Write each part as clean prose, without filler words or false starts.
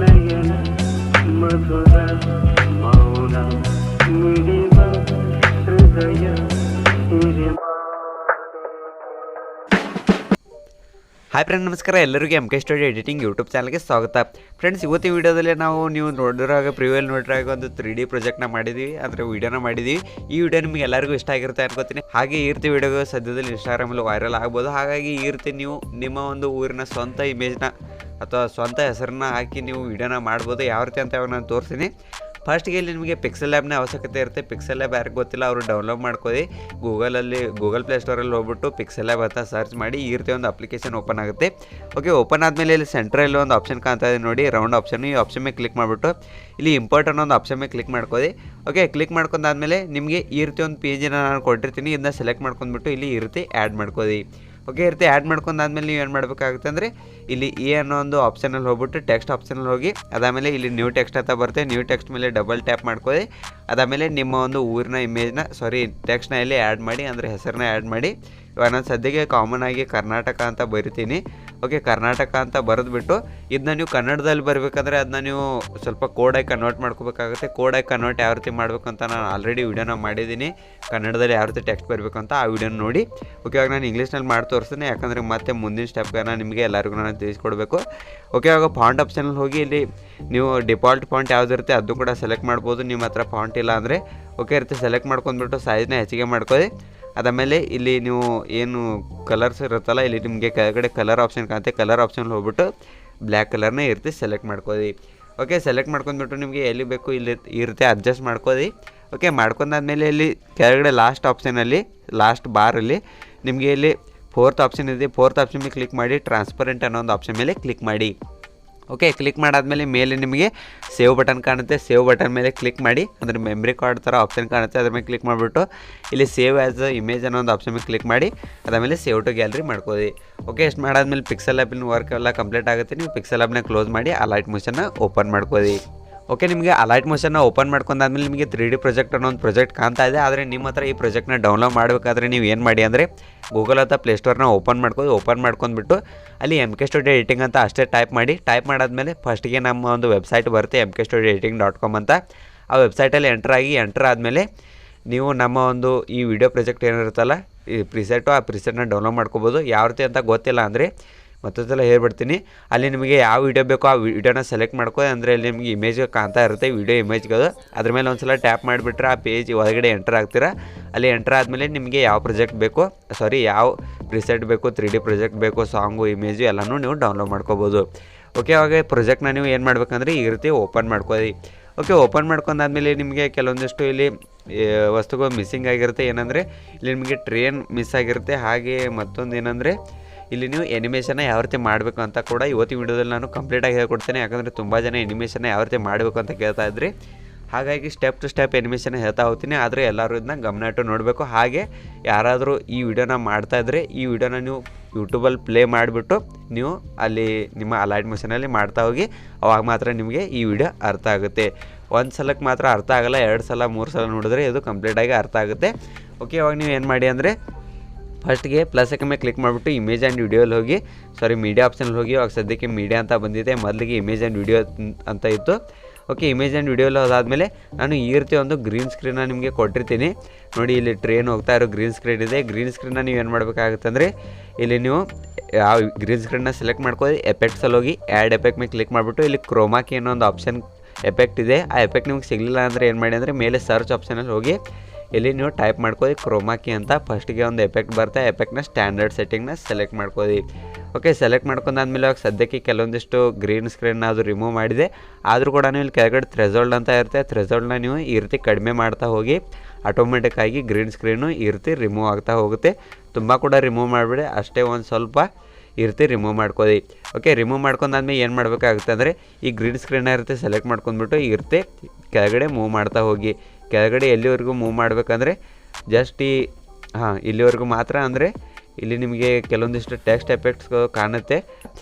ನಯನ ಮಧುರ ಮೌನ ಮಿಡಿವ ಹೃದಯ hi friend, ನಮಸ್ಕಾರ. ಎಲ್ಲರಿಗೂ 𝗕𝗙𝗙𝗘𝗢 ಎಡಿಟಿಂಗ್ ಯೂಟ್ಯೂಬ್ ಚಾನಲ್ಗೆ ಸ್ವಾಗತ. ಫ್ರೆಂಡ್ಸ್, ಇವತ್ತಿನ ವೀಡಿಯೋದಲ್ಲಿ ನೀವು ನೋಡಿರಾಗ ಪ್ರಿವ್ಯೂಯಲ್ಲಿ ನೋಡಿರಾಗ ಒಂದು 3D ಪ್ರಾಜೆಕ್ಟ್ನ ಮಾಡಿದ್ದೀವಿ, ಅಂದರೆ ವೀಡಿಯೋನ ಮಾಡಿದ್ದೀವಿ. ಈ ವಿಡಿಯೋ ನಿಮಗೆ ಎಲ್ಲರಿಗೂ ಇಷ್ಟ ಆಗಿರುತ್ತೆ ಅನ್ಕೋತೀನಿ. ಹಾಗೆ ಈ ರೀತಿ ವಿಡಿಯೋ ಸದ್ಯದಲ್ಲಿ ಇನ್ಸ್ಟಾಗ್ರಾಮಲ್ಲಿ ವೈರಲ್ ಆಗ್ಬೋದು. ಹಾಗಾಗಿ ಈ ರೀತಿ ನೀವು ನಿಮ್ಮ ಒಂದು ಊರಿನ ಸ್ವಂತ ಇಮೇಜ್ನ ಅಥವಾ ಸ್ವಂತ ಹೆಸರನ್ನ ಹಾಕಿ ನೀವು ವಿಡಿಯೋನ ಮಾಡ್ಬೋದು. ಯಾವ ರೀತಿ ಅಂತ ಇವಾಗ ನಾನು ತೋರಿಸ್ತೀನಿ. ಫಸ್ಟ್ಗೆ ಇಲ್ಲಿ ನಿಮಗೆ ಪಿಕ್ಸೆಲ್ ಲ್ಯಾಬ್ನ ಅವಶ್ಯಕತೆ ಇರುತ್ತೆ. ಪಿಕ್ಸೆಲ್ ಲ್ಯಾಬ್ ಯಾರಿಗೆ ಗೊತ್ತಿಲ್ಲ ಅವರು ಡೌನ್ಲೋಡ್ ಮಾಡ್ಕೊಳ್ಳಿ. ಗೂಗಲ್ ಪ್ಲೇಸ್ಟೋರಲ್ಲಿ ಹೋಗ್ಬಿಟ್ಟು ಪಿಕ್ಸೆಲ್ ಲ್ಯಾಬ್ ಅಂತ ಸರ್ಚ್ ಮಾಡಿ ಈ ರೀತಿ ಒಂದು ಅಪ್ಲಿಕೇಶನ್ ಓಪನ್ ಆಗುತ್ತೆ. ಓಕೆ, ಓಪನ್ ಆದಮೇಲೆ ಇಲ್ಲಿ ಸೆಂಟ್ರಲ್ಲಿ ಒಂದು ಆಪ್ಷನ್ ಕಾಣ್ತಾ ಇದೆ ನೋಡಿ, ರೌಂಡ್ ಆಪ್ಷನ್. ಈ ಆಪ್ಷನ್ ಮೇಲೆ ಕ್ಲಿಕ್ ಮಾಡಿಬಿಟ್ಟು ಇಲ್ಲಿ ಇಂಪೋರ್ಟ್ ಅನ್ನೋ ಒಂದು ಆಪ್ಷನ್ ಮೇಲೆ ಕ್ಲಿಕ್ ಮಾಡ್ಕೊಳ್ಳಿ. ಓಕೆ, ಕ್ಲಿಕ್ ಮಾಡ್ಕೊಂಡಾದ್ಮೇಲೆ ನಿಮಗೆ ಈ ರೀತಿ ಒಂದು ಪೇಜನ್ನು ನಾನು ಕೊಟ್ಟಿರ್ತೀನಿ. ಇದನ್ನ ಸೆಲೆಕ್ಟ್ ಮಾಡ್ಕೊಂಡ್ಬಿಟ್ಟು ಇಲ್ಲಿ ಈ ರೀತಿ ಆ್ಯಡ್ ಮಾಡ್ಕೊಳ್ಳಿ. ಓಕೆ, ಈ ರೀತಿ ಆ್ಯಡ್ ಮಾಡ್ಕೊಂಡಾದ್ಮೇಲೆ ನೀವು ಏನು ಮಾಡಬೇಕಾಗುತ್ತೆ ಅಂದರೆ ಇಲ್ಲಿ ಅನ್ನೋ ಒಂದು ಆಪ್ಷನಲ್ಲಿ ಹೋಗ್ಬಿಟ್ಟು ಟೆಕ್ಸ್ಟ್ ಆಪ್ಷನಲ್ಲಿ ಹೋಗಿ ಅದಾದಮೇಲೆ ಇಲ್ಲಿ ನ್ಯೂ ಟೆಕ್ಸ್ಟ್ ಅಂತ ಬರುತ್ತೆ. ನ್ಯೂ ಟೆಕ್ಸ್ಟ್ ಮೇಲೆ ಡಬಲ್ ಟ್ಯಾಪ್ ಮಾಡ್ಕೊಳ್ಳಿ. ಅದಾದಮೇಲೆ ನಿಮ್ಮ ಒಂದು ಊರಿನ ಟೆಕ್ಸ್ಟ್ನ ಇಲ್ಲಿ ಆ್ಯಡ್ ಮಾಡಿ, ಅಂದರೆ ಹೆಸರನ್ನ ಆ್ಯಡ್ ಮಾಡಿ. ಇವಾಗ ನಾನು ಸದ್ಯಕ್ಕೆ ಕಾಮನ್ ಆಗಿ ಕರ್ನಾಟಕ ಅಂತ ಬರಿತೀನಿ. ಓಕೆ, ಕರ್ನಾಟಕ ಅಂತ ಬರೆದ್ಬಿಟ್ಟು ಇದನ್ನ ನೀವು ಕನ್ನಡದಲ್ಲಿ ಬರಬೇಕಂದ್ರೆ ಅದನ್ನ ನೀವು ಸ್ವಲ್ಪ ಕೋಡಾಗಿ ಕನ್ವರ್ಟ್ ಮಾಡ್ಕೋಬೇಕಾಗುತ್ತೆ. ಕೋಡಾಗಿ ಕನ್ವರ್ಟ್ ಯಾವ ರೀತಿ ಮಾಡಬೇಕು ಅಂತ ನಾನು ಆಲ್ರೆಡಿ ವೀಡಿಯೋನ ಮಾಡಿದ್ದೀನಿ. ಕನ್ನಡದಲ್ಲಿ ಯಾವ ರೀತಿ ಟೆಕ್ಸ್ಟ್ ಬರಬೇಕು ಅಂತ ಆ ವಿಡಿಯೋನ ನೋಡಿ. ಓಕೆ, ಇವಾಗ ನಾನು ಇಂಗ್ಲೀಷ್ನಲ್ಲಿ ಮಾಡಿ ತೋರಿಸ್ತೀನಿ, ಯಾಕಂದರೆ ಮತ್ತೆ ಮುಂದಿನ ಸ್ಟೆಪ್ಗೆ ನಿಮಗೆ ಎಲ್ಲರಿಗೂ ನಾನು ತಿಳಿಸ್ಕೊಡ್ಬೇಕು. ಓಕೆ, ಇವಾಗ ಫಾಂಟ್ ಆಪ್ಷನಲ್ಲಿ ಹೋಗಿ ಇಲ್ಲಿ ನೀವು ಡಿಫಾಲ್ಟ್ ಫಾಂಟ್ ಯಾವುದಿರುತ್ತೆ ಅದು ಕೂಡ ಸೆಲೆಕ್ಟ್ ಮಾಡ್ಬೋದು. ನಿಮ್ಮ ಹತ್ರ ಫಾಂಟ್ ಇಲ್ಲ ಅಂದರೆ ಓಕೆ ಇರುತ್ತೆ, ಸೆಲೆಕ್ಟ್ ಮಾಡ್ಕೊಂಡ್ಬಿಟ್ಟು ಸೈಜ್ನ ಹೆಚ್ಚಿಗೆ ಮಾಡ್ಕೊಳ್ಳಿ. ಅದಾದಮೇಲೆ ಇಲ್ಲಿ ನೀವು ಏನು ಕಲರ್ಸ್ ಇರುತ್ತಲ್ಲ, ಇಲ್ಲಿ ನಿಮಗೆ ಕೆಳಗಡೆ ಕಲರ್ ಆಪ್ಷನ್ ಕಾಣುತ್ತೆ. ಕಲರ್ ಆಪ್ಷನ್ ಹೋಗ್ಬಿಟ್ಟು ಬ್ಲ್ಯಾಕ್ ಕಲರ್ನ ಈ ರೀತಿ ಸೆಲೆಕ್ಟ್ ಮಾಡ್ಕೊಳ್ಳಿ. ಓಕೆ, ಸೆಲೆಕ್ಟ್ ಮಾಡ್ಕೊಂಡ್ಬಿಟ್ಟು ನಿಮಗೆ ಎಲ್ಲಿ ಬೇಕು ಇಲ್ಲಿ ಈ ರೀತಿ ಅಡ್ಜಸ್ಟ್ ಮಾಡ್ಕೊಳ್ಳಿ. ಓಕೆ, ಮಾಡ್ಕೊಂಡಾದ್ಮೇಲೆ ಇಲ್ಲಿ ಕೆಳಗಡೆ ಲಾಸ್ಟ್ ಆಪ್ಷನಲ್ಲಿ ಲಾಸ್ಟ್ ಬಾರಲ್ಲಿ ನಿಮಗೆ ಇಲ್ಲಿ ಫೋರ್ತ್ ಆಪ್ಷನ್ ಇದೆ. ಫೋರ್ತ್ ಆಪ್ಷನ್ ಮೇಲೆ ಕ್ಲಿಕ್ ಮಾಡಿ ಟ್ರಾನ್ಸ್ಪರೆಂಟ್ ಅನ್ನೋ ಒಂದು ಆಪ್ಷನ್ ಮೇಲೆ ಕ್ಲಿಕ್ ಮಾಡಿ. ಓಕೆ, ಕ್ಲಿಕ್ ಮಾಡಾದ್ಮೇಲೆ ಮೇಲೆ ನಿಮಗೆ ಸೇವ್ ಬಟನ್ ಕಾಣುತ್ತೆ. ಸೇವ್ ಬಟನ್ ಮೇಲೆ ಕ್ಲಿಕ್ ಮಾಡಿ, ಅಂದರೆ ಮೆಮ್ರಿ ಕಾರ್ಡ್ ಥರ ಆಪ್ಷನ್ ಕಾಣುತ್ತೆ. ಅದ್ರ ಮೇಲೆ ಕ್ಲಿಕ್ ಮಾಡಿಬಿಟ್ಟು ಇಲ್ಲಿ ಸೇವ್ ಆ್ಯಸ್ ಇಮೇಜ್ ಅನ್ನೋ ಒಂದು ಆಪ್ಷನ್ ಮೇಲೆ ಕ್ಲಿಕ್ ಮಾಡಿ ಅದಾದಮೇಲೆ ಸೇವ್ ಟು ಗ್ಯಾಲರಿ ಮಾಡ್ಕೊಳ್ಳಿ. ಓಕೆ, ಇಷ್ಟು ಮಾಡಾದ್ಮೇಲೆ ಪಿಕ್ಸೆಲ್ ಲ್ಯಾಬಿನ ವರ್ಕ್ ಎಲ್ಲ ಕಂಪ್ಲೀಟ್ ಆಗುತ್ತೆ. ನೀವು ಪಿಕ್ಸೆಲ್ ಲ್ಯಾಬ್ನ ಕ್ಲೋಸ್ ಮಾಡಿ ಅಲೈಟ್ ಮೋಷನ್ನ ಓಪನ್ ಮಾಡ್ಕೊಳ್ಳಿ. ಓಕೆ, ನಿಮಗೆ ಅಲೈಟ್ ಮೋಷನ್ನ ಓಪನ್ ಮಾಡ್ಕೊಂಡಾದ್ಮೇಲೆ ನಿಮಗೆ 3D ಪ್ರಾಜೆಕ್ಟ್ ಅನ್ನೋ ಒಂದು ಪ್ರಾಜೆಕ್ಟ್ ಕಾಣ್ತಾ ಇದೆ. ಆದರೆ ನಿಮ್ಮ ಹತ್ರ ಈ ಪ್ರಾಜೆಕ್ಟ್ನ ಡೌನ್ಲೋಡ್ ಮಾಡಬೇಕಾದ್ರೆ ನೀವು ಏನು ಮಾಡಿ ಅಂದರೆ ಗೂಗಲ್ ಅಥವಾ ಪ್ಲೇಸ್ಟೋರ್ನ ಓಪನ್ ಮಾಡ್ಕೊಂಡ್ಬಿಟ್ಟು ಅಲ್ಲಿ 𝗕𝗙𝗘𝗢 ಎಡಿಟಿಂಗ್ ಅಂತ ಅಷ್ಟೇ ಟೈಪ್ ಮಾಡಿ. ಟೈಪ್ ಮಾಡಾದ್ಮೇಲೆ ಫಸ್ಟಿಗೆ ನಮ್ಮ ಒಂದು ವೆಬ್ಸೈಟ್ ಬರುತ್ತೆ 𝗕𝗙𝗘𝗢𝗡𝗏.com ಅಂತ. ಆ ವೆಬ್ಸೈಟಲ್ಲಿ ಎಂಟರ್ ಆದಮೇಲೆ ನೀವು ನಮ್ಮ ಒಂದು ಈ ವಿಡಿಯೋ ಪ್ರಾಜೆಕ್ಟ್ ಏನಿರುತ್ತಲ್ಲ ಈ ಪ್ರಿಸೆಟು, ಆ ಪ್ರಿಸೆಟ್ನ ಡೌನ್ಲೋಡ್ ಮಾಡ್ಕೋಬೋದು. ಯಾವ ರೀತಿ ಅಂತ ಗೊತ್ತಿಲ್ಲ ಅಂದರೆ ಮತ್ತೊಂದ್ಸಲ ಹೇಳ್ಬಿಡ್ತೀನಿ. ಅಲ್ಲಿ ನಿಮಗೆ ಯಾವ ವಿಡಿಯೋ ಬೇಕೋ ಆ ವಿಡಿಯೋನ ಸೆಲೆಕ್ಟ್ ಮಾಡ್ಕೊ, ಅಂದರೆ ಅಲ್ಲಿ ನಿಮಗೆ ಇಮೇಜ್ ಕಾಣ್ತಾ ಇರುತ್ತೆ, ವಿಡಿಯೋ ಇಮೇಜ್ಗಳು. ಅದ್ರ ಮೇಲೆ ಒಂದ್ಸಲ ಟ್ಯಾಪ್ ಮಾಡಿಬಿಟ್ರೆ ಆ ಪೇಜ್ ಒಳಗಡೆ ಎಂಟರ್ ಆಗ್ತೀರಾ. ಅಲ್ಲಿ ಎಂಟರ್ ಆದಮೇಲೆ ನಿಮಗೆ ಯಾವ ಪ್ರಾಜೆಕ್ಟ್ ಬೇಕೋ ಯಾವ ಪ್ರಿಸೆಟ್ ಬೇಕು, 3D ಪ್ರಾಜೆಕ್ಟ್ ಬೇಕು, ಸಾಂಗು, ಇಮೇಜು ಎಲ್ಲನೂ ನೀವು ಡೌನ್ಲೋಡ್ ಮಾಡ್ಕೋಬೋದು. ಓಕೆ, ಅವಾಗ ಪ್ರಾಜೆಕ್ಟ್ನ ನೀವು ಏನು ಮಾಡ್ಬೇಕಂದ್ರೆ ಈ ರೀತಿ ಓಪನ್ ಮಾಡ್ಕೊಳ್ಳಿ. ಓಕೆ, ಓಪನ್ ಮಾಡ್ಕೊಂಡಾದ್ಮೇಲೆ ನಿಮಗೆ ಕೆಲವೊಂದಿಷ್ಟು ಇಲ್ಲಿ ವಸ್ತುಗಳು ಮಿಸ್ಸಿಂಗ್ ಆಗಿರುತ್ತೆ. ಏನಂದರೆ ಇಲ್ಲಿ ನಿಮಗೆ ಟ್ರೈನ್ ಮಿಸ್ ಆಗಿರುತ್ತೆ. ಹಾಗೆ ಮತ್ತೊಂದು ಏನಂದರೆ ಇಲ್ಲಿ ನೀವು ಎನಿಮೇಷನ್ನ ಯಾವ ರೀತಿ ಮಾಡಬೇಕು ಅಂತ ಕೂಡ ಇವತ್ತಿನ ವಿಡಿಯೋದಲ್ಲಿ ನಾನು ಕಂಪ್ಲೀಟಾಗಿ ಹೇಳ್ಕೊಡ್ತೇನೆ. ಯಾಕಂದರೆ ತುಂಬ ಜನ ಎನಿಮೇಷನ್ನ ಯಾವ ರೀತಿ ಮಾಡಬೇಕು ಅಂತ ಕೇಳ್ತಾ ಇದ್ರಿ. ಹಾಗಾಗಿ ಸ್ಟೆಪ್ ಟು ಸ್ಟೆಪ್ ಎನಿಮೇಷನ್ ಹೇಳ್ತಾ ಹೋಗ್ತೀನಿ. ಆದರೆ ಎಲ್ಲರೂ ಇದನ್ನ ಗಮನ ಇಟ್ಟು ನೋಡಬೇಕು. ಹಾಗೆ ಯಾರಾದರೂ ಈ ವಿಡಿಯೋನ ಮಾಡ್ತಾಯಿದ್ರೆ ಈ ವಿಡಿಯೋನ ನೀವು ಯೂಟ್ಯೂಬಲ್ಲಿ ಪ್ಲೇ ಮಾಡಿಬಿಟ್ಟು ನೀವು ಅಲ್ಲಿ ನಿಮ್ಮ ಅಲೈಟ್ ಮೋಷನಲ್ಲಿ ಮಾಡ್ತಾ ಹೋಗಿ. ಅವಾಗ ಮಾತ್ರ ನಿಮಗೆ ಈ ವಿಡಿಯೋ ಅರ್ಥ ಆಗುತ್ತೆ. ಒಂದು ಸಲಕ್ಕೆ ಮಾತ್ರ ಅರ್ಥ ಆಗೋಲ್ಲ, 2 ಸಲ 3 ಸಲ ನೋಡಿದ್ರೆ ಇದು ಕಂಪ್ಲೀಟಾಗಿ ಅರ್ಥ ಆಗುತ್ತೆ. ಓಕೆ, ಅವಾಗ ನೀವು ಏನು ಮಾಡಿ ಅಂದರೆ ಫಸ್ಟ್ಗೆ ಪ್ಲಸ್ ಮೇಲೆ ಕ್ಲಿಕ್ ಮಾಡಿಬಿಟ್ಟು ಇಮೇಜ್ ಆ್ಯಂಡ್ ವಿಡಿಯೋಲ್ಲಿ ಹೋಗಿ ಮೀಡಿಯಾ ಆಪ್ಷನಲ್ಲಿ ಹೋಗಿ. ಅವಾಗ ಸದ್ಯಕ್ಕೆ ಮೀಡಿಯಾ ಅಂತ ಬಂದಿದೆ, ಮೊದಲಿಗೆ ಇಮೇಜ್ ಆ್ಯಂಡ್ ವಿಡಿಯೋ ಅಂತ ಇತ್ತು. ಓಕೆ, ಇಮೇಜ್ ಆ್ಯಂಡ್ ವಿಡಿಯೋಲ್ಲಿ ಹೋದಾದಮೇಲೆ ನಾನು ಈ ರೀತಿ ಒಂದು ಗ್ರೀನ್ ಸ್ಕ್ರೀನ್ನ ನಿಮಗೆ ಕೊಟ್ಟಿರ್ತೀನಿ ನೋಡಿ. ಇಲ್ಲಿ ಟ್ರೈನ್ ಹೋಗ್ತಾ ಇರೋ ಗ್ರೀನ್ ಸ್ಕ್ರೀನ್ ಇದೆ. ಗ್ರೀನ್ ಸ್ಕ್ರೀನ್ನ ನೀವು ಏನು ಮಾಡಬೇಕಾಗುತ್ತೆ ಅಂದರೆ ಇಲ್ಲಿ ನೀವು ಯಾವ ಗ್ರೀನ್ ಸ್ಕ್ರೀನ್ನ ಸೆಲೆಕ್ಟ್ ಮಾಡ್ಕೊಳ್ಳಿ. ಎಫೆಕ್ಟ್ಸಲ್ಲಿ ಹೋಗಿ ಆ್ಯಡ್ ಎಫೆಕ್ಟ್ ಮೇಲೆ ಕ್ಲಿಕ್ ಮಾಡಿಬಿಟ್ಟು ಇಲ್ಲಿ ಕ್ರೋಮಾ ಕೀ ಅನ್ನೋ ಒಂದು ಆಪ್ಷನ್ ಎಫೆಕ್ಟ್ ಇದೆ. ಆ ಎಫೆಕ್ಟ್ ನಿಮಗೆ ಸಿಗಲಿಲ್ಲ ಅಂದರೆ ಏನು ಮಾಡಿ ಅಂದರೆ ಮೇಲೆ ಸರ್ಚ್ ಆಪ್ಷನಲ್ಲಿ ಹೋಗಿ ಇಲ್ಲಿ ನೀವು ಟೈಪ್ ಮಾಡ್ಕೊಳ್ಳಿ ಕ್ರೋಮಾ ಕೀ ಅಂತ. ಫಸ್ಟಿಗೆ ಒಂದು ಎಫೆಕ್ಟ್ ಬರುತ್ತೆ. ಆ ಎಫೆಕ್ಟ್ನ ಸ್ಟ್ಯಾಂಡರ್ಡ್ ಸೆಟ್ಟಿಂಗ್ನ ಸೆಲೆಕ್ಟ್ ಮಾಡ್ಕೊಳ್ಳಿ. ಓಕೆ, ಸೆಲೆಕ್ಟ್ ಮಾಡ್ಕೊಂಡಾದ್ಮೇಲೆ ಇವಾಗ ಸದ್ಯಕ್ಕೆ ಕೆಲವೊಂದಿಷ್ಟು ಗ್ರೀನ್ ಸ್ಕ್ರೀನ್ನ ಅದು ರಿಮೂವ್ ಮಾಡಿದೆ. ಆದರೂ ಕೂಡ ನೀವು ಇಲ್ಲಿ ಕೆಳಗಡೆ ಥ್ರೆಶೋಲ್ಡ್ ಅಂತ ಇರುತ್ತೆ. ಥ್ರೆಶೋಲ್ಡ್ನ ನೀವು ಈ ರೀತಿ ಕಡಿಮೆ ಮಾಡ್ತಾ ಹೋಗಿ ಆಟೋಮೆಟಿಕ್ಕಾಗಿ ಗ್ರೀನ್ ಸ್ಕ್ರೀನು ಈ ರೀತಿ ರಿಮೂವ್ ಆಗ್ತಾ ಹೋಗುತ್ತೆ. ತುಂಬ ಕೂಡ ರಿಮೂವ್ ಮಾಡಿಬಿಡಿ, ಅಷ್ಟೇ ಒಂದು ಸ್ವಲ್ಪ ಈ ರೀತಿ ರಿಮೂವ್ ಮಾಡ್ಕೊಳ್ಳಿ. ಓಕೆ, ರಿಮೂವ್ ಮಾಡ್ಕೊಂಡಾದ್ಮೇಲೆ ಏನು ಮಾಡಬೇಕಾಗುತ್ತೆ ಅಂದರೆ ಈ ಗ್ರೀನ್ ಸ್ಕ್ರೀನ್ನ ಇರುತ್ತೆ ಸೆಲೆಕ್ಟ್ ಮಾಡ್ಕೊಂಡ್ಬಿಟ್ಟು ಈ ರೀತಿ ಕೆಳಗಡೆ ಮೂವ್ ಮಾಡ್ತಾ ಹೋಗಿ. ಕೆಳಗಡೆ ಎಲ್ಲಿವರೆಗೂ ಮೂವ್ ಮಾಡಬೇಕಂದ್ರೆ ಜಸ್ಟ್ ಇಲ್ಲಿವರೆಗೂ ಮಾತ್ರ. ಅಂದರೆ ಇಲ್ಲಿ ನಿಮಗೆ ಕೆಲವೊಂದಿಷ್ಟು ಟೆಕ್ಸ್ಟ್ ಎಫೆಕ್ಟ್ಸ್ಗಳು ಕಾಣುತ್ತೆ.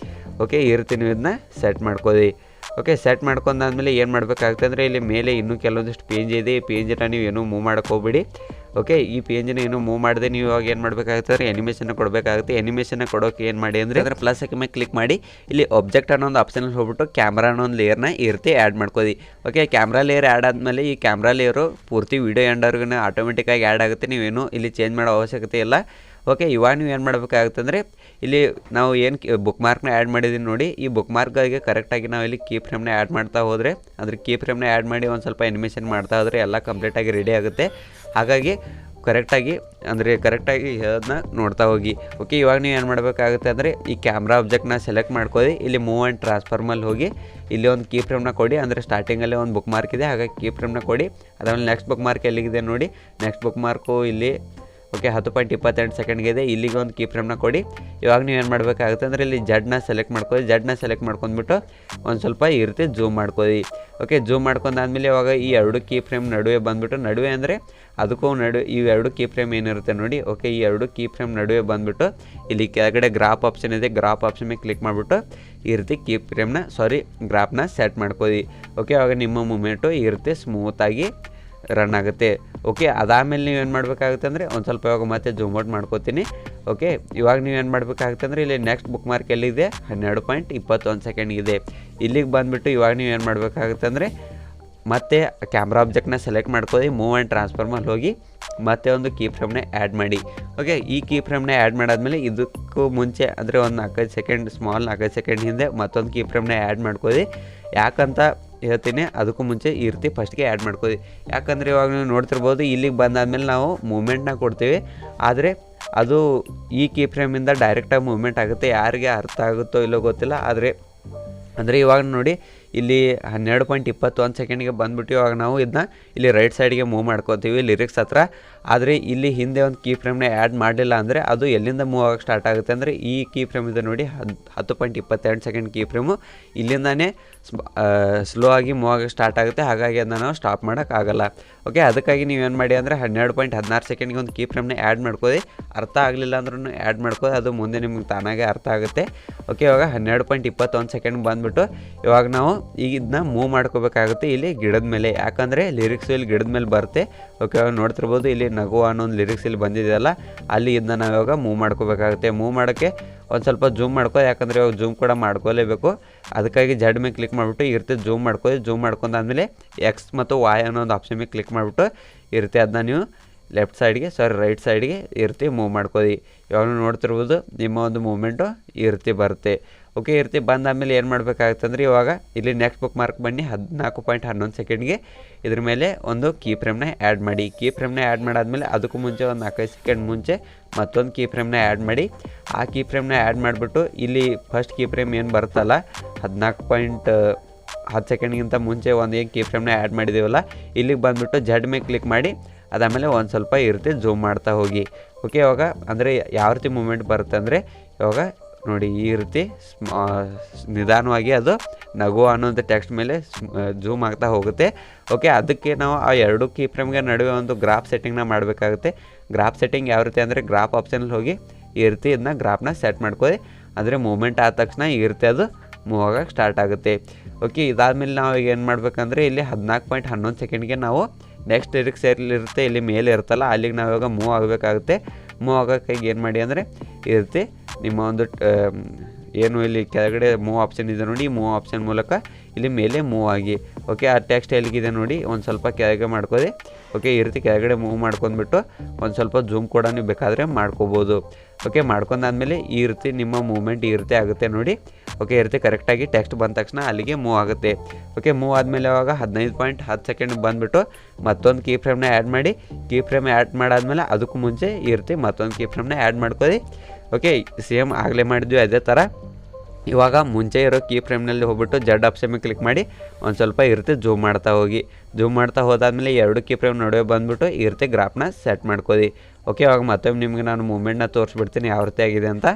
ಓಕೆ, ಈ ರೀತಿ ನೀವು ಇದನ್ನ ಸೆಟ್ ಮಾಡ್ಕೊಳ್ಳಿ. ಓಕೆ ಸೆಟ್ ಮಾಡ್ಕೊಂಡಾದ್ಮೇಲೆ ಏನು ಮಾಡಬೇಕಾಗುತ್ತೆ ಅಂದರೆ ಇಲ್ಲಿ ಮೇಲೆ ಇನ್ನೂ ಕೆಲವೊಂದಿಷ್ಟು ಪೇಂಜ್ ಇದೆ. ಈ ಪೇಂಜನ್ನ ನೀವು ಏನೂ ಮೂವ್ ಮಾಡೋಕ್ಕೆ ಹೋಗ್ಬೇಡಿ. ಓಕೆ ಈ ಪೇಂಜನ್ನ ಏನು ಮೂವ್ ಮಾಡಿದೆ ನೀವು ಇವಾಗ ಏನು ಮಾಡಬೇಕಾಗುತ್ತೆ ಅಂದರೆ ಎನಿಮೇಷನ್ನ ಕೊಡಬೇಕಾಗುತ್ತೆ. ಎನಿಮೇಷನ್ನ ಕೊಡೋಕೆ ಏನು ಮಾಡಿ ಅಂದರೆ ಅದರ ಪ್ಲಸ್ ಮೇಲೆ ಕ್ಲಿಕ್ ಮಾಡಿ ಇಲ್ಲಿ ಆಬ್ಜೆಕ್ಟ್ ಅನ್ನೋ ಒಂದು ಆಪ್ಷನಲ್ಲಿ ಹೋಗ್ಬಿಟ್ಟು ಕ್ಯಾಮ್ರಾ ಅನ್ನೋ ಒಂದು ಲೇಯರ್ನ ಈ ರೀತಿ ಆ್ಯಡ್ ಮಾಡ್ಕೋದಿ. ಓಕೆ ಕ್ಯಾಮ್ರಾ ಲೇಯರ್ ಆ್ಯಡ್ ಆದಮೇಲೆ ಈ ಕ್ಯಾಮ್ರಾ ಲೇಯರು ಪೂರ್ತಿ ವೀಡಿಯೋ ಎಂಡರ್ಗೂ ಆಟೋಮೆಟಿಕ್ಕಾಗಿ ಆ್ಯಡ್ ಆಗುತ್ತೆ. ನೀವೇನು ಇಲ್ಲಿ ಚೇಂಜ್ ಮಾಡೋ ಅವಶ್ಯಕತೆ ಇಲ್ಲ. ಓಕೆ ಇವಾಗ ನೀವು ಏನು ಮಾಡಬೇಕಾಗುತ್ತೆ ಅಂದರೆ ಇಲ್ಲಿ ನಾವು ಏನು ಬುಕ್ ಮಾರ್ಕ್ನ ಆ್ಯಡ್ ಮಾಡಿದ್ದೀವಿ ನೋಡಿ, ಈ ಬುಕ್ ಮಾರ್ಕ್ಗೆ ಕರೆಕ್ಟಾಗಿ ನಾವು ಇಲ್ಲಿ ಕೀ ಫ್ರೇಮ್ನ ಆ್ಯಡ್ ಮಾಡ್ತಾ ಹೋದರೆ ಅಂದರೆ ಕೀ ಫ್ರೇಮ್ನ ಆ್ಯಡ್ ಮಾಡಿ ಒಂದು ಸ್ವಲ್ಪ ಎನಿಮೇಷನ್ ಮಾಡ್ತಾ ಹೋದರೆ ಎಲ್ಲ ಕಂಪ್ಲೀಟಾಗಿ ರೆಡಿ ಆಗುತ್ತೆ. ಹಾಗಾಗಿ ಕರೆಕ್ಟಾಗಿ ಅದನ್ನ ನೋಡ್ತಾ ಹೋಗಿ. ಓಕೆ ಇವಾಗ ನೀವು ಏನು ಮಾಡಬೇಕಾಗುತ್ತೆ ಅಂದರೆ ಈ ಕ್ಯಾಮ್ರಾ ಆಬ್ಜೆಕ್ಟ್ನ ಸೆಲೆಕ್ಟ್ ಮಾಡ್ಕೊಳ್ಳಿ. ಇಲ್ಲಿ ಮೂವ್ ಆ್ಯಂಡ್ ಟ್ರಾನ್ಸ್ಫಾರ್ಮಲ್ಲಿ ಹೋಗಿ ಇಲ್ಲಿ ಒಂದು ಕೀ ಫ್ರೇಮ್ನ ಕೊಡಿ. ಅಂದರೆ ಸ್ಟಾರ್ಟಿಂಗಲ್ಲೇ ಒಂದು ಬುಕ್ ಮಾರ್ಕ್ ಇದೆ, ಹಾಗಾಗಿ ಕೀ ಫ್ರೇಮ್ನ ಕೊಡಿ. ಅದಾದಮೇಲೆ ನೆಕ್ಸ್ಟ್ ಬುಕ್ ಮಾರ್ಕ್ ಎಲ್ಲಿಗಿದೆ ನೋಡಿ, ನೆಕ್ಸ್ಟ್ ಬುಕ್ ಮಾರ್ಕು ಇಲ್ಲಿ ಓಕೆ 10.22 ಸೆಕೆಂಡ್ಗೆ ಇದೆ. ಇಲ್ಲಿಗೆ ಒಂದು ಕೀ ಫ್ರೇಮ್ನ ಕೊಡಿ. ಇವಾಗ ನೀವು ಏನು ಮಾಡಬೇಕಾಗುತ್ತೆ ಅಂದರೆ ಇಲ್ಲಿ ಜಡ್ನ ಸೆಲೆಕ್ಟ್ ಮಾಡ್ಕೊಳ್ಳಿ. ಜಡ್ನ ಸೆಲೆಕ್ಟ್ ಮಾಡ್ಕೊಂಡ್ಬಿಟ್ಟು ಒಂದು ಸ್ವಲ್ಪ ಈ ರೀತಿ ಜೂಮ್ ಮಾಡ್ಕೊಳ್ಳಿ. ಓಕೆ ಜೂಮ್ ಮಾಡ್ಕೊಂಡಾದ್ಮೇಲೆ ಇವಾಗ ಈ ಎರಡು ಕೀ ಫ್ರೇಮ್ ನಡುವೆ ಬಂದುಬಿಟ್ಟು, ನಡುವೆ ಅಂದರೆ ಅದಕ್ಕೂ ಈ ಎರಡು ಕೀ ಫ್ರೇಮ್ ಏನಿರುತ್ತೆ ನೋಡಿ. ಓಕೆ ಈ ಎರಡು ಕೀ ಫ್ರೇಮ್ ನಡುವೆ ಬಂದುಬಿಟ್ಟು ಇಲ್ಲಿ ಕೆಳಗಡೆ ಗ್ರಾಫ್ ಆಪ್ಷನ್ ಇದೆ, ಗ್ರಾಫ್ ಆಪ್ಷನ್ ಮೇಲೆ ಕ್ಲಿಕ್ ಮಾಡಿಬಿಟ್ಟು ಈ ರೀತಿ ಕೀ ಫ್ರೇಮ್ನ ಗ್ರಾಫ್ನ ಸೆಟ್ ಮಾಡ್ಕೊಳ್ಳಿ. ಓಕೆ ಇವಾಗ ನಿಮ್ಮ ಮೂಮೆಂಟು ಈ ರೀತಿ ಸ್ಮೂತಾಗಿ ರನ್ ಆಗುತ್ತೆ. ಓಕೆ ಅದಾದಮೇಲೆ ನೀವು ಏನು ಮಾಡಬೇಕಾಗುತ್ತೆ ಅಂದರೆ ಒಂದು ಸ್ವಲ್ಪ ಇವಾಗ ಮತ್ತೆ ಜೂಮ್ ಔಟ್ ಮಾಡ್ಕೋತೀನಿ. ಓಕೆ ಇವಾಗ ನೀವು ಏನು ಮಾಡಬೇಕಾಗುತ್ತೆ ಅಂದರೆ ಇಲ್ಲಿ ನೆಕ್ಸ್ಟ್ ಬುಕ್ ಮಾರ್ಕ್ ಎಲ್ಲಿದೆ 12.21 ಸೆಕೆಂಡ್ ಇದೆ. ಇಲ್ಲಿಗೆ ಬಂದುಬಿಟ್ಟು ಇವಾಗ ನೀವು ಏನು ಮಾಡಬೇಕಾಗುತ್ತೆ ಅಂದರೆ ಮತ್ತೆ ಕ್ಯಾಮ್ರಾ ಆಬ್ಜೆಕ್ಟ್ನ ಸೆಲೆಕ್ಟ್ ಮಾಡ್ಕೊಳ್ಳಿ. ಮೂವ್ ಆ್ಯಂಡ್ ಟ್ರಾನ್ಸ್ಫಾರ್ಮಲ್ಲಿ ಹೋಗಿ ಮತ್ತೆ ಒಂದು ಕೀ ಫ್ರೇಮ್ನ ಆ್ಯಡ್ ಮಾಡಿ. ಓಕೆ ಈ ಕೀ ಫ್ರೇಮ್ನ ಆ್ಯಡ್ ಮಾಡಾದ್ಮೇಲೆ ಇದಕ್ಕೂ ಮುಂಚೆ ಅಂದರೆ ಒಂದು 4-5 ಸೆಕೆಂಡ್ ಸ್ಮಾಲ್ 4-5 ಸೆಕೆಂಡ್ ಹಿಂದೆ ಮತ್ತೊಂದು ಕೀ ಫ್ರೇಮ್ನ ಆ್ಯಡ್ ಮಾಡ್ಕೊಳ್ಳಿ. ಯಾಕಂತ ಹೇಳ್ತೀನಿ, ಅದಕ್ಕೂ ಮುಂಚೆ ಈ ರೀತಿ ಫಸ್ಟ್ಗೆ ಆ್ಯಡ್ ಮಾಡ್ಕೊಳ್ಳಿ. ಯಾಕಂದರೆ ಇವಾಗ ನೀವು ನೋಡ್ತಿರ್ಬೋದು ಇಲ್ಲಿಗೆ ಬಂದಾದ್ಮೇಲೆ ನಾವು ಮೂಮೆಂಟ್ನ ಕೊಡ್ತೀವಿ, ಆದರೆ ಅದು ಈ ಕೀ ಫ್ರೇಮಿಂದ ಡೈರೆಕ್ಟಾಗಿ ಮೂವ್ಮೆಂಟ್ ಆಗುತ್ತೆ. ಯಾರಿಗೆ ಅರ್ಥ ಆಗುತ್ತೋ ಇಲ್ಲೋ ಗೊತ್ತಿಲ್ಲ, ಅಂದರೆ ಇವಾಗ ನೋಡಿ ಇಲ್ಲಿ 12.21 ಸೆಕೆಂಡ್ಗೆ ಬಂದುಬಿಟ್ಟು ಇವಾಗ ನಾವು ಇದನ್ನ ಇಲ್ಲಿ ರೈಟ್ ಸೈಡ್ಗೆ ಮೂವ್ ಮಾಡ್ಕೋತೀವಿ ಲಿರಿಕ್ಸ್ ಹತ್ರ. ಆದರೆ ಇಲ್ಲಿ ಹಿಂದೆ ಒಂದು ಕೀ ಫ್ರೇಮ್ನ ಆ್ಯಡ್ ಮಾಡಲಿಲ್ಲ ಅಂದರೆ ಅದು ಎಲ್ಲಿಂದ ಮೂವ್ ಆಗೋಕ್ಕೆ ಸ್ಟಾರ್ಟ್ ಆಗುತ್ತೆ ಅಂದರೆ ಈ ಕೀ ಫ್ರೇಮ್ ಇದೆ ನೋಡಿ 10.22 ಸೆಕೆಂಡ್ ಕೀ ಫ್ರೇಮು ಇಲ್ಲಿಂದಾನೇ ಸ್ಲೋ ಆಗಿ ಮೂವ್ ಆಗೋಕ್ಕೆ ಸ್ಟಾರ್ಟ್ ಆಗುತ್ತೆ. ಹಾಗಾಗಿ ಅದನ್ನ ನಾವು ಸ್ಟಾಪ್ ಮಾಡೋಕ್ಕಾಗಲ್ಲ. ಓಕೆ ಅದಕ್ಕಾಗಿ ನೀವೇನು ಮಾಡಿ ಅಂದರೆ 12.16 ಸೆಕೆಂಡ್ಗೆ ಒಂದು ಕೀ ಫ್ರೇಮ್ನ ಆ್ಯಡ್ ಮಾಡ್ಕೊಳ್ಳಿ. ಅರ್ಥ ಆಗಲಿಲ್ಲ ಅಂದ್ರೂ ಆ್ಯಡ್ ಮಾಡ್ಕೊಳ್ಳಿ, ಅದು ಮುಂದೆ ನಿಮ್ಗೆ ತಾನಾಗೆ ಅರ್ಥ ಆಗುತ್ತೆ. ಓಕೆ ಇವಾಗ 12.21 ಸೆಕೆಂಡ್ ಬಂದುಬಿಟ್ಟು ಇವಾಗ ನಾವು ಈಗ ಇದನ್ನ ಮೂವ್ ಮಾಡ್ಕೋಬೇಕಾಗುತ್ತೆ ಇಲ್ಲಿ ಗಿಡದ ಮೇಲೆ. ಯಾಕಂದರೆ ಲಿರಿಕ್ಸ್ ಇಲ್ಲಿ ಗಿಡದ ಮೇಲೆ ಬರುತ್ತೆ. ಓಕೆ ಇವಾಗ ನೋಡ್ತಿರ್ಬೋದು ಇಲ್ಲಿ ನಗು ಅನ್ನೋ ಒಂದು ಲಿರಿಕ್ಸ್ ಇಲ್ಲಿ ಬಂದಿದೆಯಲ್ಲ, ಅಲ್ಲಿ ಇದನ್ನ ನಾವು ಇವಾಗ ಮೂವ್ ಮಾಡ್ಕೋಬೇಕಾಗುತ್ತೆ. ಮೂವ್ ಮಾಡೋಕ್ಕೆ ಒಂದು ಸ್ವಲ್ಪ ಜೂಮ್ ಮಾಡ್ಕೊ, ಯಾಕಂದರೆ ಇವಾಗ ಜೂಮ್ ಕೂಡ ಮಾಡ್ಕೋಲೇಬೇಕು. ಅದಕ್ಕಾಗಿ ಜಡ್ ಮೇಲೆ ಕ್ಲಿಕ್ ಮಾಡಿಬಿಟ್ಟು ಈ ರೀತಿ ಜೂಮ್ ಮಾಡ್ಕೊಳ್ಳಿ. ಜೂಮ್ ಮಾಡ್ಕೊಂಡಾದ್ಮೇಲೆ ಎಕ್ಸ್ ಮತ್ತು ವಾಯ್ ಅನ್ನೋ ಒಂದು ಆಪ್ಷನ್ ಮೇಲೆ ಕ್ಲಿಕ್ ಮಾಡಿಬಿಟ್ಟು ಈ ರೀತಿ ಅದನ್ನ ನೀವು ರೈಟ್ ಸೈಡ್ಗೆ ಈ ರೀತಿ ಮೂವ್ ಮಾಡ್ಕೊಳ್ಳಿ. ಇವಾಗ ನೋಡ್ತಿರ್ಬೋದು ನಿಮ್ಮ ಒಂದು ಮೂವ್ಮೆಂಟು ಈ ರೀತಿ ಬರುತ್ತೆ. ಓಕೆ ಈ ರೀತಿ ಬಂದಾದಮೇಲೆ ಏನು ಮಾಡಬೇಕಾಗುತ್ತೆ ಅಂದರೆ ಇವಾಗ ಇಲ್ಲಿ ನೆಕ್ಸ್ಟ್ ಬುಕ್ ಮಾರ್ಕ್ ಬನ್ನಿ 14.11 ಸೆಕೆಂಡ್ಗೆ ಇದ್ರ ಮೇಲೆ ಒಂದು ಕೀ ಫ್ರೇಮ್ನ ಆ್ಯಡ್ ಮಾಡಿ. ಕೀ ಫ್ರೇಮ್ನ ಆ್ಯಡ್ ಮಾಡಾದ್ಮೇಲೆ ಅದಕ್ಕೂ ಮುಂಚೆ ಒಂದು 4-5 ಸೆಕೆಂಡ್ ಮುಂಚೆ ಮತ್ತೊಂದು ಕೀ ಫ್ರೇಮ್ನ ಆ್ಯಡ್ ಮಾಡಿ. ಆ ಕೀ ಫ್ರೇಮ್ನ ಆ್ಯಡ್ ಮಾಡಿಬಿಟ್ಟು ಇಲ್ಲಿ ಫಸ್ಟ್ ಕೀ ಫ್ರೇಮ್ ಏನು ಬರುತ್ತಲ್ಲ 14.10 ಸೆಕೆಂಡ್ಗಿಂತ ಮುಂಚೆ ಒಂದು ಏನು ಕೀ ಫ್ರೇಮ್ನ ಆ್ಯಡ್ ಮಾಡಿದ್ದೀವಲ್ಲ, ಇಲ್ಲಿಗೆ ಬಂದುಬಿಟ್ಟು ಜಡ್ ಮೇಲೆ ಕ್ಲಿಕ್ ಮಾಡಿ ಅದಾದಮೇಲೆ ಒಂದು ಸ್ವಲ್ಪ ಈ ರೀತಿ ಜೂಮ್ ಮಾಡ್ತಾ ಹೋಗಿ. ಓಕೆ ಇವಾಗ ಅಂದರೆ ಯಾವ ರೀತಿ ಮೂಮೆಂಟ್ ಬರುತ್ತೆ ಅಂದರೆ ಇವಾಗ ನೋಡಿ ಈ ರೀತಿ ನಿಧಾನವಾಗಿ ಅದು ನಗು ಅನ್ನೋಂಥ ಟೆಕ್ಸ್ಟ್ ಮೇಲೆ ಜೂಮ್ ಆಗ್ತಾ ಹೋಗುತ್ತೆ. ಓಕೆ ಅದಕ್ಕೆ ನಾವು ಆ ಎರಡು ಕೀ ಫ್ರೇಮ್ಗೆ ನಡುವೆ ಒಂದು ಗ್ರಾಫ್ ಸೆಟ್ಟಿಂಗ್ನ ಮಾಡಬೇಕಾಗುತ್ತೆ. ಗ್ರಾಫ್ ಸೆಟ್ಟಿಂಗ್ ಯಾವ ರೀತಿ ಅಂದರೆ ಗ್ರಾಫ್ ಆಪ್ಷನಲ್ಲಿ ಹೋಗಿ ಈ ರೀತಿ ಇದನ್ನ ಗ್ರಾಫ್ನ ಸೆಟ್ ಮಾಡ್ಕೊಳ್ಳಿ. ಅಂದರೆ ಮೂಮೆಂಟ್ ಆದ ತಕ್ಷಣ ಈ ರೀತಿ ಅದು ಮೂವ್ ಆಗೋಕ್ಕೆ ಸ್ಟಾರ್ಟ್ ಆಗುತ್ತೆ. ಓಕೆ ಇದಾದಮೇಲೆ ನಾವು ಈಗ ಏನು ಮಾಡಬೇಕಂದ್ರೆ ಇಲ್ಲಿ 14.11 ಸೆಕೆಂಡ್ಗೆ ನಾವು ನೆಕ್ಸ್ಟ್ ಲಿರಿಕ್ಸ್ ಎಲ್ಲಿರುತ್ತೆ ಇಲ್ಲಿ ಮೇಲೆ ಇರುತ್ತಲ್ಲ ಅಲ್ಲಿಗೆ ನಾವು ಇವಾಗ ಮೂವ್ ಆಗಬೇಕಾಗುತ್ತೆ. ಮೂವ್ ಆಗೋಕ್ಕಾಗಿ ಏನು ಮಾಡಿ ಅಂದರೆ ಈ ರೀತಿ ನಿಮ್ಮ ಒಂದು ಏನು ಇಲ್ಲಿ ಕೆಳಗಡೆ ಮೂವ್ ಆಪ್ಷನ್ ಇದೆ ನೋಡಿ, ಮೂವ್ ಆಪ್ಷನ್ ಮೂಲಕ ಇಲ್ಲಿ ಮೇಲೆ ಮೂವ್ ಆಗಿ. ಓಕೆ ಆ ಟೆಕ್ಸ್ಟ್ ಎಲ್ಲಿಗಿದೆ ನೋಡಿ ಒಂದು ಸ್ವಲ್ಪ ಕೆಳಗೆ ಮಾಡ್ಕೊಳ್ಳಿ. ಓಕೆ ಈ ರೀತಿ ಕೆಳಗಡೆ ಮೂವ್ ಮಾಡ್ಕೊಂಡ್ಬಿಟ್ಟು ಒಂದು ಸ್ವಲ್ಪ ಜೂಮ್ ಕೂಡ ನೀವು ಬೇಕಾದರೆ ಮಾಡ್ಕೋಬೋದು. ಓಕೆ ಮಾಡ್ಕೊಂಡಾದ್ಮೇಲೆ ಈ ರೀತಿ ನಿಮ್ಮ ಮೂವ್ಮೆಂಟ್ ಈ ರೀತಿ ಆಗುತ್ತೆ ನೋಡಿ. ಓಕೆ ಈ ರೀತಿ ಕರೆಕ್ಟಾಗಿ ಟೆಕ್ಸ್ಟ್ ಬಂದ ತಕ್ಷಣ ಅಲ್ಲಿಗೆ ಮೂವ್ ಆಗುತ್ತೆ. ಓಕೆ ಮೂವ್ ಆದಮೇಲೆ ಅವಾಗ 15.10 ಸೆಕೆಂಡ್ ಬಂದುಬಿಟ್ಟು ಮತ್ತೊಂದು ಕೀ ಫ್ರೇಮ್ನ ಆ್ಯಡ್ ಮಾಡಿ. ಕೀ ಫ್ರೇಮ್ ಆ್ಯಡ್ ಮಾಡಾದ್ಮೇಲೆ ಅದಕ್ಕೂ ಮುಂಚೆ ಈ ರೀತಿ ಮತ್ತೊಂದು ಕೀ ಫ್ರೇಮ್ನ ಆ್ಯಡ್ ಮಾಡ್ಕೊಳ್ಳಿ. ಓಕೆ ಸೇಮ್ ಆಗಲೇ ಮಾಡಿದ್ವಿ ಅದೇ ಥರ. ಇವಾಗ ಮುಂಚೆ ಇರೋ ಕೀ ಫ್ರೇಮ್ನಲ್ಲಿ ಹೋಗ್ಬಿಟ್ಟು ಜಡ್ ಆಪ್ಷನ್ ಮೇಲೆ ಕ್ಲಿಕ್ ಮಾಡಿ ಒಂದು ಸ್ವಲ್ಪ ಈ ರೀತಿ ಜೂಮ್ ಮಾಡ್ತಾ ಹೋಗಿ. ಜೂಮ್ ಮಾಡ್ತಾ ಹೋದಾದ್ಮೇಲೆ ಎರಡು ಕೀ ಫ್ರೇಮ್ ನಡುವೆ ಬಂದುಬಿಟ್ಟು ಈ ರೀತಿ ಗ್ರಾಫ್ನ ಸೆಟ್ ಮಾಡ್ಕೊಳ್ಳಿ. ಓಕೆ ಇವಾಗ ಮತ್ತೊಮ್ಮೆ ನಿಮಗೆ ನಾನು ಮೂಮೆಂಟ್ನ ತೋರಿಸ್ಬಿಡ್ತೀನಿ ಯಾವ ರೀತಿ ಆಗಿದೆ ಅಂತ.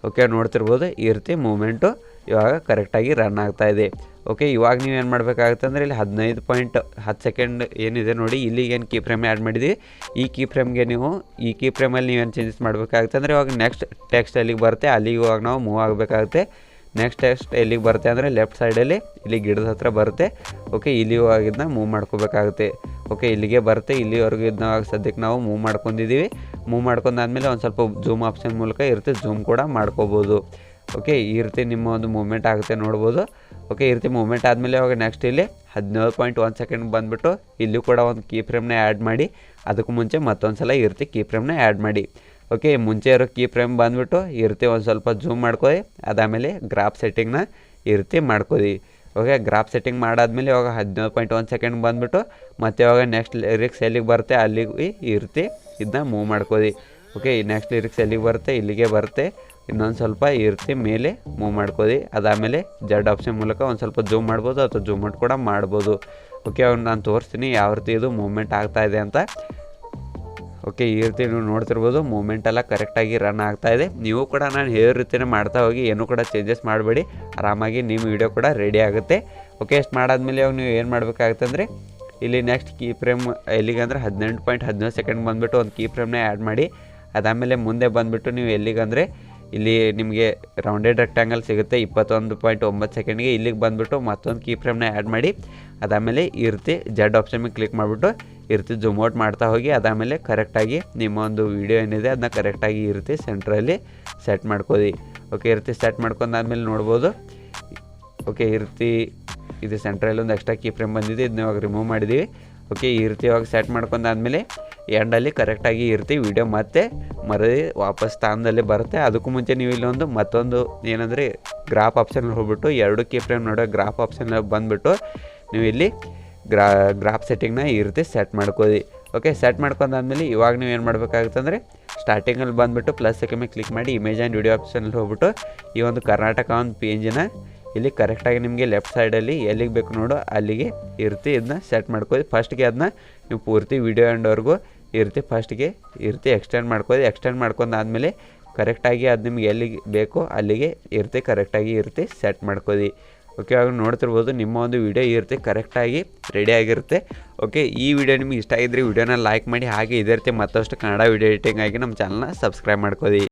ಓಕೆ ನೋಡ್ತಿರ್ಬೋದು ಈ ರೀತಿ ಮೂಮೆಂಟು ಇವಾಗ ಕರೆಕ್ಟಾಗಿ ರನ್ ಆಗ್ತಾಯಿದೆ. ಓಕೆ ಇವಾಗ ನೀವು ಏನು ಮಾಡಬೇಕಾಗುತ್ತೆ ಅಂದರೆ ಇಲ್ಲಿ 15.10 ಸೆಕೆಂಡ್ ಏನಿದೆ ನೋಡಿ, ಇಲ್ಲಿಗೆ ಏನು ಕೀ ಫ್ರೇಮ್ ಆ್ಯಡ್ ಮಾಡಿದ್ದೀವಿ ಈ ಕೀ ಫ್ರೇಮ್ಗೆ ನೀವು ಈ ಕೀ ಫ್ರೇಮಲ್ಲಿ ನೀವೇನು ಚೇಂಜಸ್ ಮಾಡಬೇಕಾಗುತ್ತೆ ಅಂದರೆ ಇವಾಗ ನೆಕ್ಸ್ಟ್ ಟೆಕ್ಸ್ಟ್ ಅಲ್ಲಿಗೆ ಬರುತ್ತೆ, ಅಲ್ಲಿಗೆ ಇವಾಗ ನಾವು ಮೂವ್ ಆಗಬೇಕಾಗುತ್ತೆ. ನೆಕ್ಸ್ಟ್ ಎಲ್ಲಿಗೆ ಬರುತ್ತೆ ಅಂದರೆ ಲೆಫ್ಟ್ ಸೈಡಲ್ಲಿ ಇಲ್ಲಿ ಗಿಡದ ಹತ್ರ ಬರುತ್ತೆ. ಓಕೆ, ಇಲ್ಲಿವಾಗ ಇದನ್ನ ಮೂವ್ ಮಾಡ್ಕೋಬೇಕಾಗುತ್ತೆ. ಓಕೆ, ಇಲ್ಲಿಗೆ ಬರುತ್ತೆ, ಇಲ್ಲಿವರೆಗೂ ಇದನ್ನ ಸದ್ಯಕ್ಕೆ ನಾವು ಮೂವ್ ಮಾಡ್ಕೊಂಡಿದ್ದೀವಿ. ಮೂವ್ ಮಾಡ್ಕೊಂಡಾದ್ಮೇಲೆ ಒಂದು ಸ್ವಲ್ಪ ಜೂಮ್ ಆಪ್ಷನ್ ಮೂಲಕ ಇರುತ್ತೆ ಜೂಮ್ ಕೂಡ ಮಾಡ್ಕೋಬೋದು. ಓಕೆ, ಈ ರೀತಿ ನಿಮ್ಮ ಒಂದು ಮೂವ್ಮೆಂಟ್ ಆಗುತ್ತೆ ನೋಡ್ಬೋದು. ಓಕೆ, ಈ ರೀತಿ ಮೂವ್ಮೆಂಟ್ ಆದಮೇಲೆ ಅವಾಗ ನೆಕ್ಸ್ಟ್ ಇಲ್ಲಿ 17.1 ಸೆಕೆಂಡ್ ಬಂದುಬಿಟ್ಟು ಇಲ್ಲಿ ಕೂಡ ಒಂದು ಕೀ ಫ್ರೇಮ್ನ ಆ್ಯಡ್ ಮಾಡಿ, ಅದಕ್ಕೂ ಮುಂಚೆ ಮತ್ತೊಂದು ಸಲ ಈ ರೀತಿ ಕೀ ಫ್ರೇಮ್ನ ಆ್ಯಡ್ ಮಾಡಿ. ಓಕೆ, ಮುಂಚೆ ಇರೋ ಕೀ ಫ್ರೇಮ್ ಬಂದುಬಿಟ್ಟು ಈ ರೀತಿ ಒಂದು ಸ್ವಲ್ಪ ಜೂಮ್ ಮಾಡ್ಕೊಳ್ಳಿ. ಅದಾದಮೇಲೆ ಗ್ರಾಫ್ ಸೆಟ್ಟಿಂಗ್ನ ಈ ರೀತಿ ಮಾಡ್ಕೊಳ್ಳಿ. ಓಕೆ, ಗ್ರಾಫ್ ಸೆಟ್ಟಿಂಗ್ ಮಾಡಾದ್ಮೇಲೆ ಇವಾಗ 17.1 ಸೆಕೆಂಡ್ ಬಂದುಬಿಟ್ಟು ಮತ್ತೆ ಇವಾಗ ನೆಕ್ಸ್ಟ್ ಲಿರಿಕ್ಸ್ ಎಲ್ಲಿಗೆ ಬರುತ್ತೆ ಅಲ್ಲಿಗೆ ಈ ರೀತಿ ಇದನ್ನ ಮೂವ್ ಮಾಡ್ಕೊಳ್ಳಿ. ಓಕೆ, ನೆಕ್ಸ್ಟ್ ಲಿರಿಕ್ಸ್ ಎಲ್ಲಿಗೆ ಬರುತ್ತೆ ಇಲ್ಲಿಗೆ ಬರುತ್ತೆ, ಇನ್ನೊಂದು ಸ್ವಲ್ಪ ಈ ರೀತಿ ಮೇಲೆ ಮೂವ್ ಮಾಡ್ಕೊಳ್ಳಿ. ಅದಾದಮೇಲೆ ಜಡ್ ಆಪ್ಷನ್ ಮೂಲಕ ಒಂದು ಸ್ವಲ್ಪ ಜೂಮ್ ಮಾಡ್ಬೋದು ಅಥವಾ ಜೂಮ್ ಔಟ್ ಕೂಡ ಮಾಡ್ಬೋದು. ಓಕೆ, ಅವ್ನು ನಾನು ತೋರಿಸ್ತೀನಿ ಯಾವ ರೀತಿ ಇದು ಮೂವ್ಮೆಂಟ್ ಆಗ್ತಾಯಿದೆ ಅಂತ. ಓಕೆ, ಈ ರೀತಿ ನೀವು ನೋಡ್ತಿರ್ಬೋದು ಮೂವ್ಮೆಂಟ್ ಎಲ್ಲ ಕರೆಕ್ಟಾಗಿ ರನ್ ಆಗ್ತಾಯಿದೆ. ನೀವು ಕೂಡ ನಾನು ಹೇಳೋ ರೀತಿಯೇ ಮಾಡ್ತಾ ಹೋಗಿ, ಏನೂ ಕೂಡ ಚೇಂಜಸ್ ಮಾಡಬೇಡಿ, ಆರಾಮಾಗಿ ನಿಮ್ಮ ವಿಡಿಯೋ ಕೂಡ ರೆಡಿ ಆಗುತ್ತೆ. ಓಕೆ, ಇಷ್ಟು ಮಾಡಾದ್ಮೇಲೆ ಇವಾಗ ನೀವು ಏನು ಮಾಡಬೇಕಾಗುತ್ತೆ ಅಂದರೆ ಇಲ್ಲಿ ನೆಕ್ಸ್ಟ್ ಕೀ ಫ್ರೇಮ್ ಎಲ್ಲಿಗೆ ಅಂದರೆ 18.17 ಸೆಕೆಂಡ್ ಬಂದುಬಿಟ್ಟು ಒಂದು ಕೀ ಫ್ರೇಮ್ನ ಆ್ಯಡ್ ಮಾಡಿ. ಅದಾದಮೇಲೆ ಮುಂದೆ ಬಂದುಬಿಟ್ಟು ನೀವು ಎಲ್ಲಿಗಂದರೆ ಇಲ್ಲಿ ನಿಮಗೆ ರೌಂಡೆಡ್ ರೆಕ್ಟ್ಯಾಂಗಲ್ ಸಿಗುತ್ತೆ 21.9 ಸೆಕೆಂಡ್ಗೆ. ಇಲ್ಲಿಗೆ ಬಂದುಬಿಟ್ಟು ಮತ್ತೊಂದು ಕೀ ಫ್ರೇಮ್ನ ಆ್ಯಡ್ ಮಾಡಿ. ಅದಾದಮೇಲೆ ಈ ರೀತಿ ಜಡ್ ಆಪ್ಷನ್ ಮೇಲೆ ಕ್ಲಿಕ್ ಮಾಡಿಬಿಟ್ಟು ಈ ರೀತಿ ಜೂಮ್ ಔಟ್ ಮಾಡ್ತಾ ಹೋಗಿ. ಅದಾದಮೇಲೆ ಕರೆಕ್ಟಾಗಿ ನಿಮ್ಮ ಒಂದು ವಿಡಿಯೋ ಏನಿದೆ ಅದನ್ನ ಕರೆಕ್ಟಾಗಿ ಈ ರೀತಿ ಸೆಂಟ್ರಲ್ಲಿ ಸೆಟ್ ಮಾಡ್ಕೊಳ್ಳಿ. ಓಕೆ, ಈ ರೀತಿ ಸೆಟ್ ಮಾಡ್ಕೊಂಡಾದ್ಮೇಲೆ ನೋಡ್ಬೋದು. ಓಕೆ, ಈ ರೀತಿ ಇದು ಸೆಂಟ್ರಲ್ಲಿ ಒಂದು ಎಕ್ಸ್ಟ್ರಾ ಕೀ ಫ್ರೇಮ್ ಬಂದಿದೆ, ಇದನ್ನ ಇವಾಗ ರಿಮೂವ್ ಮಾಡಿದ್ದೀವಿ. ಓಕೆ, ಈ ರೀತಿ ಇವಾಗ ಸೆಟ್ ಮಾಡ್ಕೊಂಡಾದ್ಮೇಲೆ ಎಂಡಲ್ಲಿ ಕರೆಕ್ಟಾಗಿ ಈ ರೀತಿ ವಿಡಿಯೋ ಮತ್ತೆ ಮರಳಿ ವಾಪಸ್ ಸ್ಥಾನದಲ್ಲಿ ಬರುತ್ತೆ. ಅದಕ್ಕೂ ಮುಂಚೆ ನೀವು ಇಲ್ಲೊಂದು ಮತ್ತೊಂದು ಏನಂದರೆ ಗ್ರಾಫ್ ಆಪ್ಷನ್ಗೆ ಹೋಗ್ಬಿಟ್ಟು 2 ಕೀ ಫ್ರೇಮ್ ನೋಡೋ ಗ್ರಾಫ್ ಆಪ್ಷನ್ ಬಂದುಬಿಟ್ಟು ನೀವು ಇಲ್ಲಿ ಗ್ರಾಫ್ ಸೆಟ್ಟಿಂಗ್ನ ಈ ರೀತಿ ಸೆಟ್ ಮಾಡ್ಕೊಳ್ಳಿ. ಓಕೆ, ಸೆಟ್ ಮಾಡ್ಕೊಂಡಾದ್ಮೇಲೆ ಇವಾಗ ನೀವು ಏನು ಮಾಡಬೇಕಾಗುತ್ತೆ ಅಂದರೆ ಸ್ಟಾರ್ಟಿಂಗಲ್ಲಿ ಬಂದುಬಿಟ್ಟು ಪ್ಲಸ್ ಮೇಲೆ ಕ್ಲಿಕ್ ಮಾಡಿ ಇಮೇಜ್ ಆ್ಯಂಡ್ ವಿಡಿಯೋ ಆಪ್ಷನಲ್ಲಿ ಹೋಗ್ಬಿಟ್ಟು ಈ ಒಂದು ಕರ್ನಾಟಕ ಒಂದು ಪೇಜಿನ ಇಲ್ಲಿ ಕರೆಕ್ಟಾಗಿ ನಿಮಗೆ ಲೆಫ್ಟ್ ಸೈಡಲ್ಲಿ ಎಲ್ಲಿಗೆ ಬೇಕು ನೋಡು ಅಲ್ಲಿಗೆ ಈ ರೀತಿ ಇದನ್ನ ಸೆಟ್ ಮಾಡ್ಕೊಳ್ಳಿ. ಫಸ್ಟ್ಗೆ ಅದನ್ನ ನೀವು ಪೂರ್ತಿ ವಿಡಿಯೋ ಎಂಡ್ವರೆಗೂ ಈ ರೀತಿ ಫಸ್ಟ್ಗೆ ಈ ರೀತಿ ಎಕ್ಸ್ಟೆಂಡ್ ಮಾಡ್ಕೊಳ್ಳಿ. ಎಕ್ಸ್ಟೆಂಡ್ ಮಾಡ್ಕೊಂಡಾದ್ಮೇಲೆ ಕರೆಕ್ಟಾಗಿ ಅದು ನಿಮ್ಗೆ ಎಲ್ಲಿಗೆ ಬೇಕೋ ಅಲ್ಲಿಗೆ ಈ ರೀತಿ ಕರೆಕ್ಟಾಗಿ ಈ ರೀತಿ ಸೆಟ್ ಮಾಡ್ಕೊಳ್ಳಿ. ಓಕೆ, ಆಗ ನೋಡ್ತಿರ್ಬೋದು ನಿಮ್ಮ ಒಂದು ವಿಡಿಯೋ ಈ ರೀತಿ ಕರೆಕ್ಟಾಗಿ ರೆಡಿ ಆಗಿರುತ್ತೆ. ಓಕೆ, ಈ ವಿಡಿಯೋ ನಿಮಗೆ ಇಷ್ಟ ಆಗಿದ್ರೆ ವಿಡಿಯೋನ ಲೈಕ್ ಮಾಡಿ, ಹಾಗೆ ಇದೇ ರೀತಿ ಮತ್ತಷ್ಟು ಕನ್ನಡ ವಿಡಿಯೋ ಎಡಿಟಿಂಗ್ ಆಗಿ ನಮ್ಮ ಚಾನಲ್ನ ಸಬ್ಸ್ಕ್ರೈಬ್ ಮಾಡ್ಕೊಳ್ಳಿ.